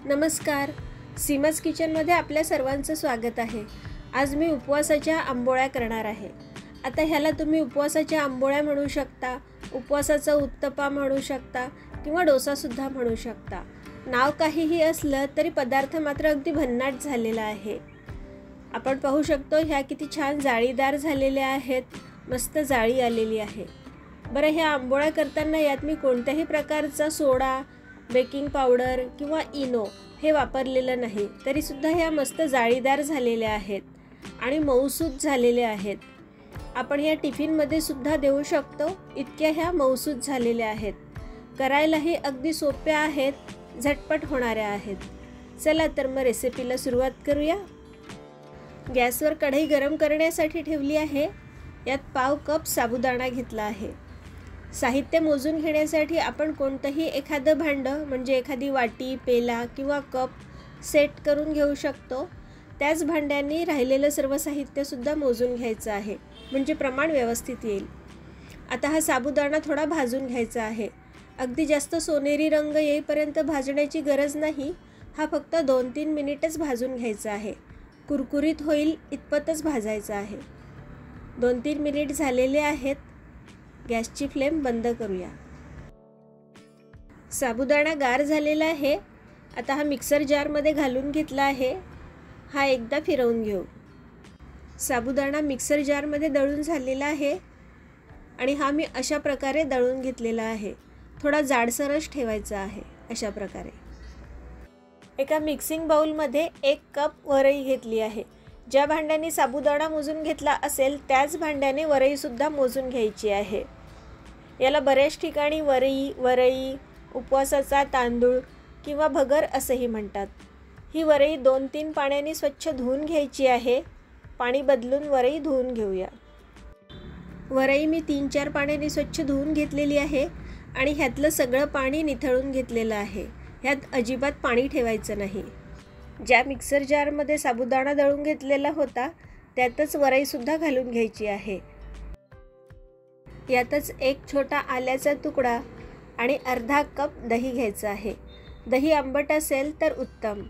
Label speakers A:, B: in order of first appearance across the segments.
A: नमस्कार, सीमाज किचनमध्ये आपल्या सर्वांचं स्वागत आहे। आज मी उपवासाच्या आंबोळ्या करणार आहे। आता ह्याला तुम्ही उपवासाच्या आंबोळ्या म्हणू शकता, उपवासाचा उत्तपा म्हणू शकता किंवा डोसा सुद्धा म्हणू शकता। नाव काहीही असलं तरी पदार्थ मात्र अगदी भन्नाट झालेला आहे। आपण पाहू शकतो ह्या किती छान जाळीदार झालेल्या आहेत, मस्त जाळी आलेली आहे। बरं, ह्या आंबोळ्या करताना यात मी कोणत्याही प्रकारचा सोडा, बेकिंग पावडर किंवा इनो हे वापरलेलं नाही, तरी सुद्धा ह्या मस्त जाळीदार झालेल्या आहेत आणि मऊसूत झालेल्या आहेत। आपण या टिफिनमध्ये सुद्धा देऊ शकतो, इतक्या ह्या मऊसूत झालेल्या आहेत। करायलाही अगदी सोप्या आहेत, झटपट होणाऱ्या आहेत। चला तर मग रेसिपीला सुरुवात करूया। गॅसवर कढई गरम करण्यासाठी ठेवली आहे। यात पाव कप साबुदाणा घेतला आहे। साहित्य मोजून घेण्यासाठी आपण कोणतंही एखादं भांडं म्हणजे एखादी वाटी, पेला किंवा कप सेट करून घेऊ शकतो। त्याच भांड्यांनी राहिलेलं सर्व साहित्य सुद्धा मोजून घ्यायचं आहे, म्हणजे प्रमाण व्यवस्थित येईल। आता हा साबुदाणा थोडा भाजून घ्यायचा आहे। अगदी जास्त सोनेरी रंग येईपर्यंत भाजण्याची गरज नाही, हा फक्त 2-3 मिनिटच भाजून घ्यायचा आहे। कुरकुरीत होईल इतपतच भाजायचा आहे। 2-3 मिनिट झालेले आहेत। गॅसची फ्लेम बंद करूया। साबुदाणा गार झालेला आहे। आता हा मिक्सर जारमध्ये घालून घेतला आहे। हा एकदा फिरवून घेऊ। साबुदाणा मिक्सर जारमध्ये दळून झालेला आहे आणि हा मी अशा प्रकारे दळून घेतलेला आहे। थोडा जाडसरच ठेवायचा आहे अशा प्रकारे। एका मिक्सिंग बाउलमध्ये 1 कप वरई घेतली आहे। ज्या भांड्याने साबुदाणा मोजून घेतला असेल त्याच भांड्याने वरईसुद्धा मोजून घ्यायची आहे। याला बऱ्याच ठिकाणी वरई, उपवासाचा तांदूळ किंवा भगर असंही म्हणतात। ही वरई 2-3 पाण्याने स्वच्छ धुवून घ्यायची आहे। पाणी बदलून वरई धुवून घेऊया। वरई मी 3-4 पाण्याने स्वच्छ धुवून घेतलेली आहे आणि ह्यातलं सगळं पाणी निथळून घेतलेलं आहे। ह्यात अजिबात पाणी ठेवायचं नाही। ज्या मिक्सर जारमध्ये साबुदाणा दळून घेतलेला होता त्यातच वरईसुद्धा घालून घ्यायची आहे। यातच 1 छोटा आल्याचा तुकडा आणि अर्धा कप दही घ्यायचं आहे। दही आंबट असेल तर उत्तम।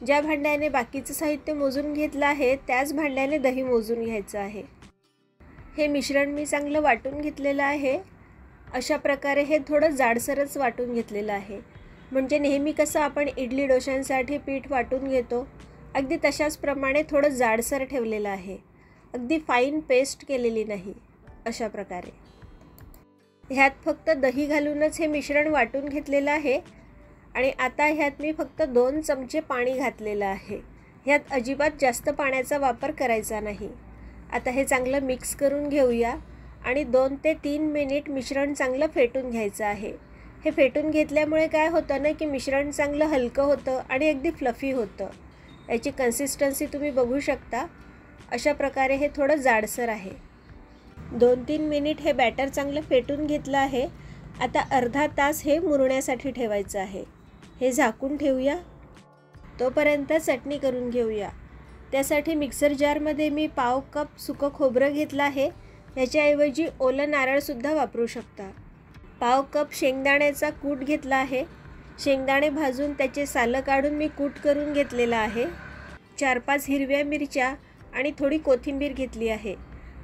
A: ज्या भांड्याने बाकीचं साहित्य मोजून घेतलं आहे त्याच भांड्याने दही मोजून घ्यायचं आहे। हे मिश्रण मी चांगलं वाटून घेतलेलं आहे। अशा प्रकारे हे थोडं जाडसरच वाटून घेतलेलं आहे, म्हणजे नेहमी कसं आपण इडली डोशांसाठी पीठ वाटून घेतो अगदी तशाच प्रमाणे थोडं जाडसर ठेवलेलं आहे। अगदी फाईन पेस्ट केलेली नाही अशा प्रकारे। ह्यात फक्त दही घालूनच हे मिश्रण वाटून घेतलेलं आहे आणि आता ह्यात मी फक्त 2 चमचे पाणी घातलेलं आहे। ह्यात अजिबात जास्त पाण्याचा वापर करायचा नाही। आता हे चांगलं मिक्स करून घेऊया आणि 2 ते 3 मिनिट मिश्रण चांगलं फेटून घ्यायचं आहे। हे फेटून घेतल्यामुळे काय होतं ना की मिश्रण चांगलं हलकं होतं आणि अगदी फ्लफी होतं। याची कन्सिस्टन्सी तुम्ही बघू शकता। अशा प्रकारे हे थोडं जाडसर आहे। 2-3 मिनिट हे बॅटर चांगलं फेटून घेतलं आहे। आता अर्धा तास हे मुरण्यासाठी ठेवायचं आहे। हे झाकून ठेवूया। तोपर्यंत चटणी करून घेऊया। त्यासाठी मिक्सर जारमध्ये मी पाव कप सुकं खोबरं घेतलं आहे। ह्याच्याऐवजी ओलं नारळसुद्धा वापरू शकता। पाव कप शेंगदाण्याचा कूट घेतला आहे। शेंगदाणे भाजून त्याचे सालं काढून मी कूट करून घेतलेला आहे। 4-5 हिरव्या मिरच्या आणि थोडी कोथिंबीर घेतली आहे।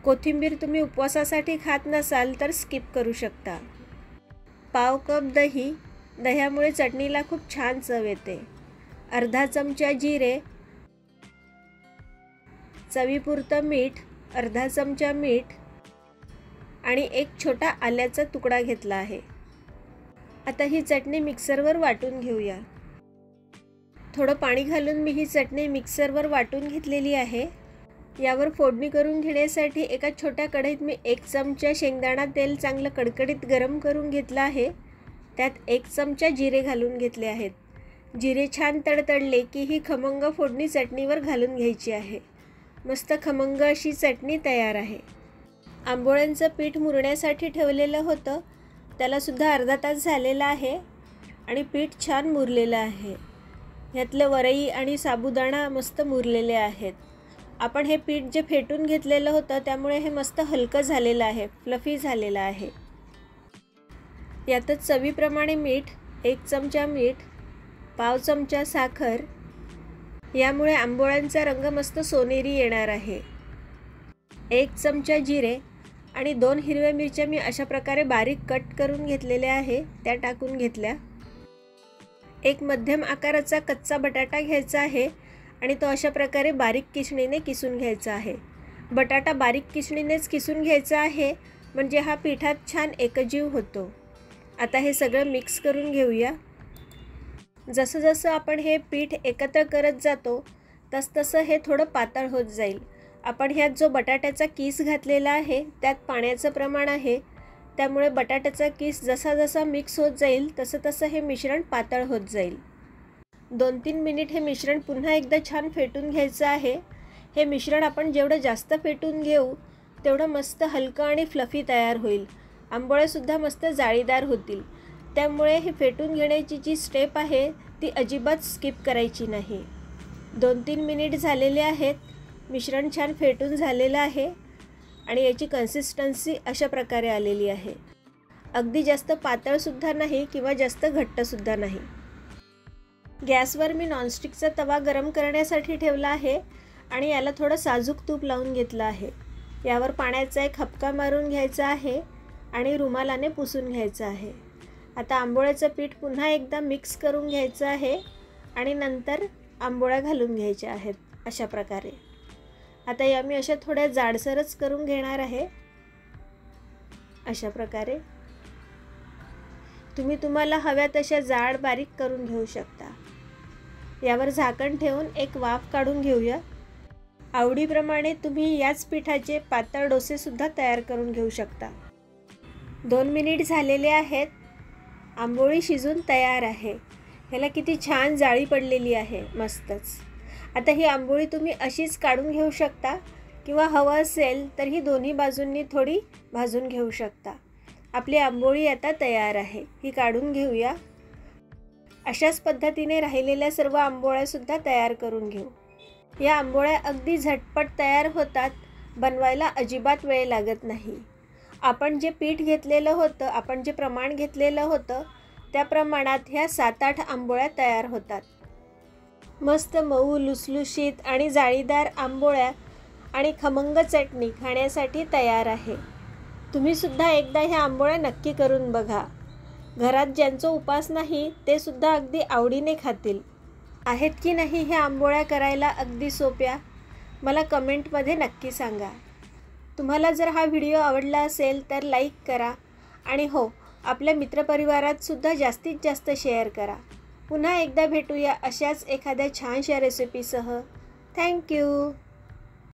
A: कोथिंबीर तुम्ही उपवासासाठी खात नसाल तर स्किप करू शकता। पाव कप दही, दह्यामुळे चटणीला खूप छान चव येते। अर्धा चमचा जिरे, चवीपुरतं मीठ, अर्धा चमचा मीठ आणि 1 छोटा आल्याचा तुकडा घेतला आहे। आता ही चटणी मिक्सरवर वाटून घेऊया। थोडं पाणी घालून मी ही चटणी मिक्सरवर वाटून घेतलेली आहे। यावर फोडणी करून घेण्यासाठी एका छोट्या कढईत मी 1 चमचा शेंगदाणा तेल चांगलं कडकडीत गरम करून घेतलं आहे। त्यात 1 चमचा जिरे घालून घेतले आहेत। जिरे छान तडतडले की ही खमंग फोडणी चटणीवर घालून घ्यायची आहे। मस्त खमंग अशी चटणी तयार आहे। आंबोळ्यांचं पीठ मुरण्यासाठी ठेवलेलं होतं, त्यालासुद्धा अर्धा तास झालेला आहे आणि पीठ छान मुरलेलं आहे। ह्यातलं वरई आणि साबुदाणा मस्त मुरलेले आहेत। आपण हे पीठ जे फेटून घेतलेलं होतं त्यामुळे हे मस्त हलकं झालेलं आहे, फ्लफी झालेलं आहे। यातच चवीप्रमाणे मीठ, 1 चमचा मीठ पाव चमचा साखर, यामुळे आंबोळ्यांचा रंग मस्त सोनेरी येणार आहे. 1 चमचा जिरे आणि 2 हिरव्या मिरच्या मी अशा प्रकारे बारीक कट करून घेतलेल्या आहे, त्या टाकून घेतल्या. एक मध्यम आकाराचा कच्चा बटाटा घ्यायचा आहे आणि तो अशा प्रकारे बारीक किसणीने किसून घ्यायचा आहे. बटाटा बारीक किसणीनेच किसून घ्यायचा आहे, म्हणजे हा पिठात छान एकजीव होतो. आता हे सगळं मिक्स करून घेऊया. जसं जसं आपण हे पीठ एकत्र करत जातो तसतसं हे थोडं पातळ होत जाईल. आपण ह्यात जो बटाट्याचा किस घातलेला आहे त्यात पाण्याचं प्रमाण आहे, त्यामुळे बटाट्याचा किस जसा जसा मिक्स होत जाईल तसं तसं हे मिश्रण पातळ होत जाईल. 2-3 मिनिट हे मिश्रण पुन्हा एकदा छान फेटून घ्यायचं आहे. हे मिश्रण आपण जेवढं जास्त फेटून घेऊ तेवढं मस्त हलकं आणि फ्लफी तयार होईल. आंबोळेसुद्धा मस्त जाळीदार होतील. त्यामुळे हे फेटून घेण्याची जी स्टेप आहे ती अजिबात स्किप करायची नाही. 2-3 मिनिट झालेले आहेत. मिश्रण छान फेटून झालेलं आहे आणि याची कन्सिस्टन्सी अशा प्रकारे आलेली आहे. अगदी जास्त पातळसुद्धा नाही किंवा जास्त घट्टसुद्धा नाही. गॅसवर मी नॉनस्टिकचा तवा गरम करण्यासाठी ठेवला आहे आणि याला थोडं साजूक तूप लावून घेतलं आहे. यावर पाण्याचा एक हपका मारून घ्यायचा आहे आणि रुमालाने पुसून घ्यायचं आहे. आता आंबोळ्याचं पीठ पुन्हा एकदा मिक्स करून घ्यायचं आहे आणि नंतर आंबोळ्या घालून घ्यायच्या आहेत अशा प्रकारे. आता या मी अशा थोड्या जाडसरच करून घेणार आहे. अशा प्रकारे तुम्ही तुम्हाला हव्या तशा जाड बारीक करून घेऊ शकता. यावर झाकण ठेवून एक वाफ काढून घेऊया. आवडीप्रमाणे तुम्ही याच पिठाचे पातळ डोसेसुद्धा तयार करून घेऊ शकता. 2 मिनिट झालेले आहेत. आंबोळी शिजून तयार आहे. ह्याला किती छान जाळी पडलेली आहे, मस्तच. आता ही आंबोळी तुम्ही अशीच काढून घेऊ शकता किंवा हवं असेल तर ही दोन्ही बाजूंनी थोडी भाजून घेऊ शकता. आपली आंबोळी आता तयार आहे. ही काढून घेऊया. अशाच पद्धतीने राहिलेल्या सर्व आंबोळ्यासुद्धा तयार करून घेऊ. या आंबोळ्या अगदी झटपट तयार होतात. बनवायला अजिबात वेळ लागत नाही. आपण जे पीठ घेतलेलं होतं, आपण जे प्रमाण घेतलेलं होतं त्या प्रमाणात ह्या 7-8 आंबोळ्या तयार होतात. मस्त मऊ लुसलुशीत आणि जाळीदार आंबोळ्या आणि खमंग चटणी खाण्यासाठी तयार आहे. तुम्हीसुद्धा एकदा ह्या आंबोळ्या नक्की करून बघा. घरात ज्यांचा उपास नाही ते सुद्धा अगदी आवडीने खातील. आहेत की नाही ह्या आंबोळ्या करायला अगदी सोप्या? मला कमेंटमध्ये नक्की सांगा. तुम्हाला जर हा व्हिडिओ आवडला असेल तर लाईक करा आणि हो, आपल्या मित्रपरिवारातसुद्धा जास्तीत जास्त शेअर करा. पुन्हा एकदा भेटूया अशाच एखाद्या छानशा रेसिपीसह. थँक्यू.